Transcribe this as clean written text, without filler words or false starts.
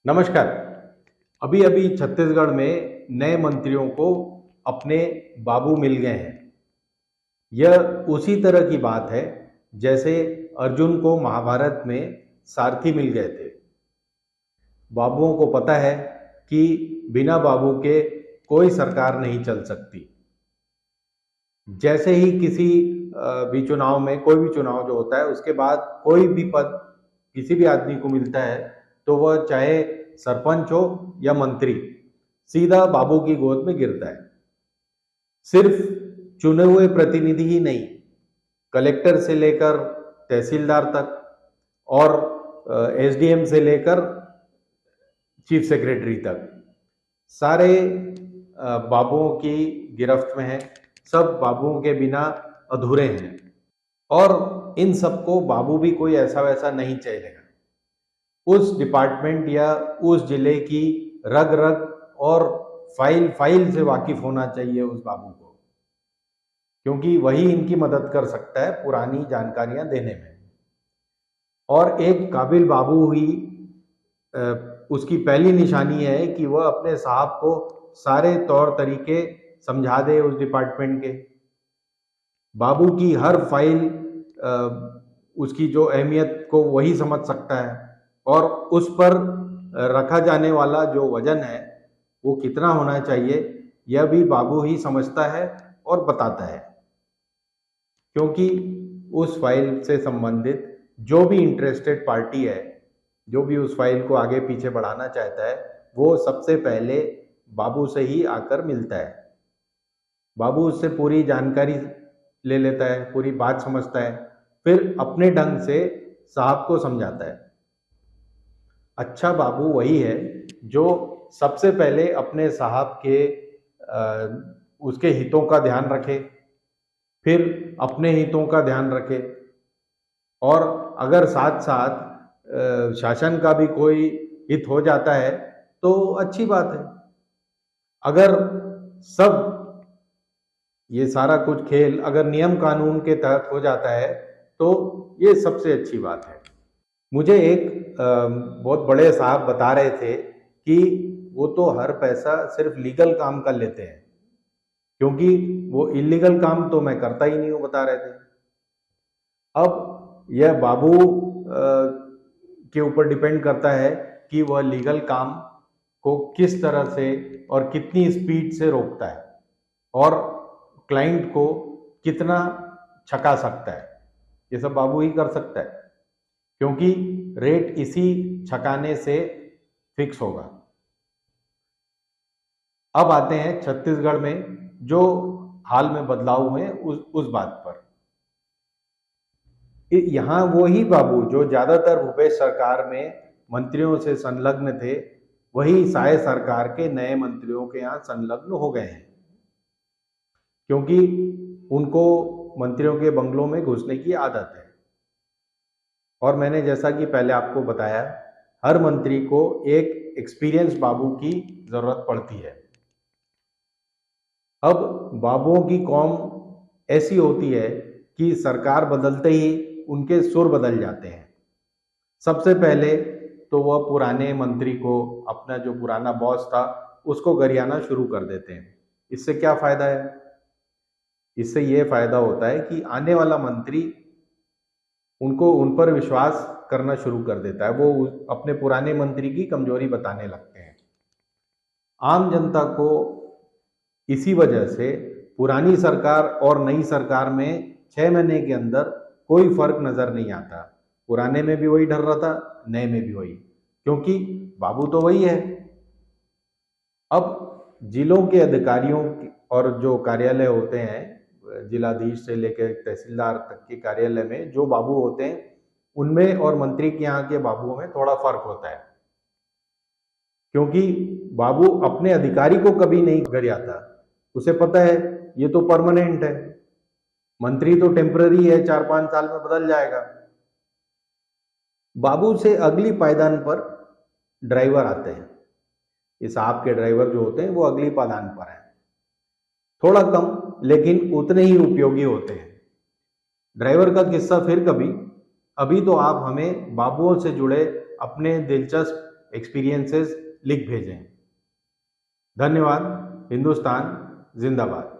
नमस्कार। अभी अभी छत्तीसगढ़ में नए मंत्रियों को अपने बाबू मिल गए हैं। यह उसी तरह की बात है जैसे अर्जुन को महाभारत में सारथी मिल गए थे। बाबुओं को पता है कि बिना बाबू के कोई सरकार नहीं चल सकती। जैसे ही किसी भी चुनाव में कोई भी चुनाव जो होता है उसके बाद कोई भी पद किसी भी आदमी को मिलता है तो वह चाहे सरपंच हो या मंत्री सीधा बाबू की गोद में गिरता है। सिर्फ चुने हुए प्रतिनिधि ही नहीं, कलेक्टर से लेकर तहसीलदार तक और एसडीएम से लेकर चीफ सेक्रेटरी तक सारे बाबुओं की गिरफ्त में हैं। सब बाबुओं के बिना अधूरे हैं और इन सबको बाबू भी कोई ऐसा वैसा नहीं चाहिएगा। उस डिपार्टमेंट या उस जिले की रग रग और फाइल फाइल से वाकिफ होना चाहिए उस बाबू को, क्योंकि वही इनकी मदद कर सकता है पुरानी जानकारियां देने में। और एक काबिल बाबू ही उसकी पहली निशानी है कि वह अपने साहब को सारे तौर तरीके समझा दे उस डिपार्टमेंट के। बाबू की हर फाइल उसकी जो अहमियत को वही समझ सकता है और उस पर रखा जाने वाला जो वजन है वो कितना होना चाहिए यह भी बाबू ही समझता है और बताता है, क्योंकि उस फाइल से संबंधित जो भी इंटरेस्टेड पार्टी है, जो भी उस फाइल को आगे पीछे बढ़ाना चाहता है, वो सबसे पहले बाबू से ही आकर मिलता है। बाबू उससे पूरी जानकारी ले लेता है, पूरी बात समझता है, फिर अपने ढंग से साहब को समझाता है। अच्छा बाबू वही है जो सबसे पहले अपने साहब के उसके हितों का ध्यान रखे, फिर अपने हितों का ध्यान रखे और अगर साथ साथ शासन का भी कोई हित हो जाता है तो अच्छी बात है। अगर सब ये सारा कुछ खेल अगर नियम कानून के तहत हो जाता है तो ये सबसे अच्छी बात है। मुझे एक बहुत बड़े साहब बता रहे थे कि वो तो हर पैसा सिर्फ लीगल काम कर लेते हैं, क्योंकि वो इलीगल काम तो मैं करता ही नहीं हूं, बता रहे थे। अब यह बाबू के ऊपर डिपेंड करता है कि वह लीगल काम को किस तरह से और कितनी स्पीड से रोकता है और क्लाइंट को कितना छका सकता है। ये सब बाबू ही कर सकता है, क्योंकि रेट इसी छकाने से फिक्स होगा। अब आते हैं छत्तीसगढ़ में जो हाल में बदलाव हुए उस बात पर। यहां वो ही बाबू जो ज्यादातर भूपेश सरकार में मंत्रियों से संलग्न थे, वही साय सरकार के नए मंत्रियों के यहाँ संलग्न हो गए हैं, क्योंकि उनको मंत्रियों के बंगलों में घुसने की आदत है। और मैंने जैसा कि पहले आपको बताया, हर मंत्री को एक एक्सपीरियंस बाबू की जरूरत पड़ती है। अब बाबुओं की कौम ऐसी होती है कि सरकार बदलते ही उनके सुर बदल जाते हैं। सबसे पहले तो वह पुराने मंत्री को, अपना जो पुराना बॉस था, उसको गरियाना शुरू कर देते हैं। इससे क्या फायदा है? इससे यह फायदा होता है कि आने वाला मंत्री उन पर विश्वास करना शुरू कर देता है। वो अपने पुराने मंत्री की कमजोरी बताने लगते हैं। आम जनता को इसी वजह से पुरानी सरकार और नई सरकार में 6 महीने के अंदर कोई फर्क नजर नहीं आता। पुराने में भी वही डर रहा था, नए में भी वही, क्योंकि बाबू तो वही है। अब जिलों के अधिकारियों और जो कार्यालय होते हैं, जिलाधीश से लेकर तहसीलदार तक के कार्यालय में जो बाबू होते हैं, उनमें और मंत्री के यहाँ के बाबुओं में थोड़ा फर्क होता है, क्योंकि बाबू अपने अधिकारी को कभी नहीं गरियाता। उसे पता है ये तो परमानेंट है, मंत्री तो टेम्पररी है, 4-5 साल में बदल जाएगा। बाबू से अगली पायदान पर ड्राइवर आते हैं। ये साहब के ड्राइवर जो होते हैं वो अगली पायदान पर हैं, थोड़ा कम लेकिन उतने ही उपयोगी होते हैं। ड्राइवर का किस्सा फिर कभी। अभी तो आप हमें बाबुओं से जुड़े अपने दिलचस्प एक्सपीरियंसेस लिख भेजें। धन्यवाद। हिंदुस्तान जिंदाबाद।